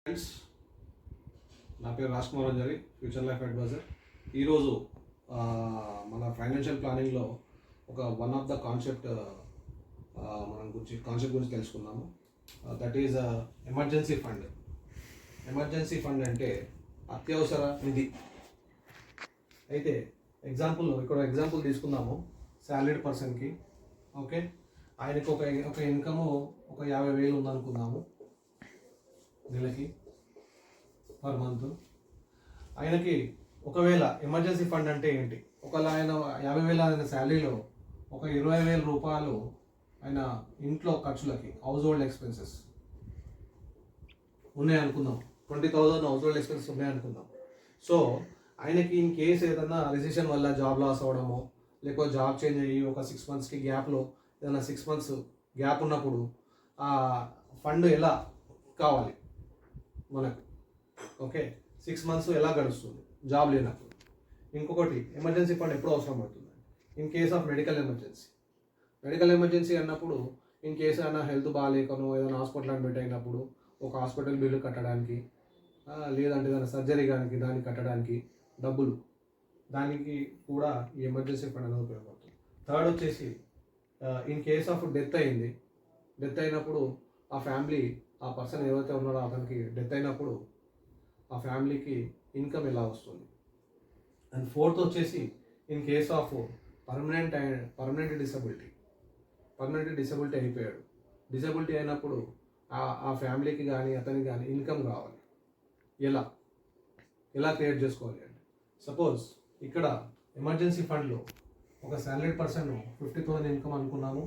Friends, నా పేరు Raj Kumar Anjari, future life advisor. ఈరోజు మన ఫైనాన్షియల్ ప్లానింగ్లో వన్ ఆఫ్ ద కాన్సెప్ట్ గురించి తెలుసుకున్నాము. That is emergency fund. Emergency fund అంటే అత్యవసర నిధి. అయితే ఎగ్జాంపుల్ తీసుకుందాము. శాలరీడ్ పర్సన్కి, ఓకే, ఆయనకి ఒక ఇన్కము 50,000 ఉందనుకుందాము నెలకి, పర్ మంత్. ఆయనకి ఒకవేళ ఎమర్జెన్సీ ఫండ్ అంటే ఏంటి, ఒకవేళ ఆయన 50,000 ఆయన శాలరీలో 20,000 రూపాయలు ఆయన ఇంట్లో ఖర్చులకి, హౌస్ హోల్డ్ ఎక్స్పెన్సెస్ ఉన్నాయనుకుందాం. 20,000 హౌస్ హోల్డ్ ఎక్స్పెన్సెస్ ఉన్నాయనుకుందాం. సో ఆయనకి ఇన్ కేస్ ఏదైనా రిసెషన్ వల్ల జాబ్ లాస్ అవ్వడమో, లేకపోతే జాబ్ చేంజ్ అయ్యి ఒక 6 monthsకి గ్యాప్లో ఏదైనా 6 months గ్యాప్ ఉన్నప్పుడు ఆ ఫండ్ ఎలా కావాలి మనకు, ఓకే, 6 months ఎలా గడుస్తుంది జాబ్ లేనప్పుడు. ఇంకొకటి, ఎమర్జెన్సీ ఫండ్ ఎప్పుడు అవసరం పడుతుంది, in case of medical emergency అన్నప్పుడు, ఇన్ కేసు అయినా హెల్త్ బాగాలేకనో ఏదైనా హాస్పిటల్ అడ్మిట్ అయినప్పుడు ఒక హాస్పిటల్ బిల్లు కట్టడానికి, లేదంటే ఏదైనా సర్జరీ కానీ దానికి కట్టడానికి డబ్బులు, దానికి కూడా ఈ ఎమర్జెన్సీ ఫండ్ అనేది ఉపయోగపడుతుంది. థర్డ్ వచ్చేసి, ఇన్ కేస్ ఆఫ్ డెత్ అయినప్పుడు ఆ ఫ్యామిలీ, ఆ పర్సన్ ఏవైతే ఉన్నారో అతనికి డెత్ అయినప్పుడు ఆ ఫ్యామిలీకి ఇన్కమ్ ఎలా వస్తుంది. అండ్ ఫోర్త్ వచ్చేసి, in case of permanent disability అయిపోయాడు. డిసబిలిటీ అయినప్పుడు ఆ ఫ్యామిలీకి కానీ అతనికి కానీ ఇన్కమ్ కావాలి. ఎలా క్రియేట్ చేసుకోవాలి అంటే, సపోజ్ ఇక్కడ ఎమర్జెన్సీ ఫండ్లో ఒక శాలరీడ్ పర్సన్ 50,000 ఇన్కమ్ అనుకున్నాము.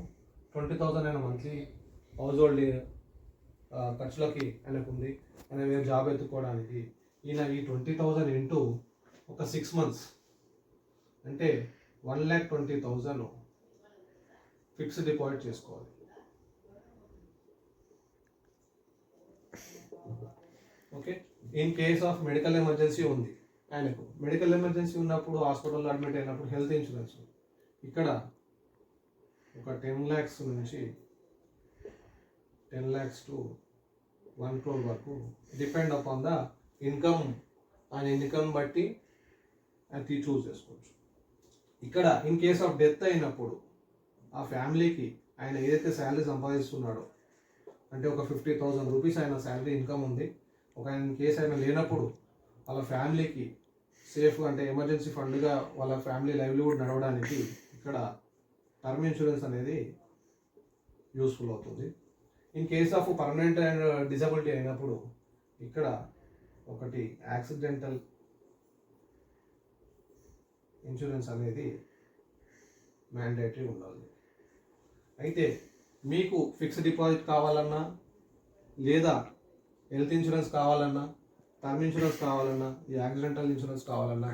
20,000 అయిన మంత్లీ హౌస్ హోల్డ్ ఖర్చులకి ఆయనకు ఉంది. ఆయన వేరే జాబ్ ఎత్తుకోవడానికి ఈయన ఈ 20,000 ఇంటూ ఒక 6 months అంటే 1,20,000 ఫిక్స్డ్ డిపాజిట్ చేసుకోవాలి. Okay, in case of medical emergency ఉంది ఆయనకు. మెడికల్ ఎమర్జెన్సీ ఉన్నప్పుడు హాస్పిటల్లో అడ్మిట్ అయినప్పుడు హెల్త్ ఇన్సూరెన్స్ ఇక్కడ ఒక 10 lakhs నుంచి 10 lakhs to 1 crore వరకు డిపెండ్ అపాన్ ద ఇన్కమ్. ఆయన ఇన్కమ్ బట్టి అది చూస్ చేసుకోవచ్చు. ఇక్కడ ఇన్ కేస్ ఆఫ్ డెత్ అయినప్పుడు ఆ ఫ్యామిలీకి ఆయన ఏదైతే శాలరీ సంపాదిస్తున్నాడో, అంటే ఒక 50,000 రూపీస్ ఆయన శాలరీ ఇన్కమ్ ఉంది, ఇన్ కేసు ఆయన లేనప్పుడు వాళ్ళ ఫ్యామిలీకి సేఫ్, అంటే ఎమర్జెన్సీ ఫండ్గా వాళ్ళ ఫ్యామిలీ లైవ్లీహుడ్ నడవడానికి ఇక్కడ టర్మ్ ఇన్సూరెన్స్ అనేది యూస్ఫుల్ అవుతుంది. In case of permanent and disability అయినప్పుడు ఇక్కడ ఒకటి యాక్సిడెంటల్ ఇన్సూరెన్స్ అనేది మ్యాండేటరీ ఉండాలి. అయితే మీకు ఫిక్స్డ్ డిపాజిట్ కావాలన్నా, లేదా హెల్త్ ఇన్సూరెన్స్ కావాలన్నా, టర్మ్ ఇన్సూరెన్స్ కావాలన్నా, ఈ యాక్సిడెంటల్ ఇన్సూరెన్స్ కావాలన్నా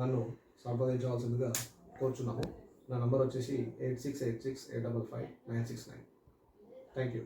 నన్ను సంప్రదించవలసిందిగా కోరుచున్నాము. నా నంబర్ వచ్చేసి 8686855969. Thank you.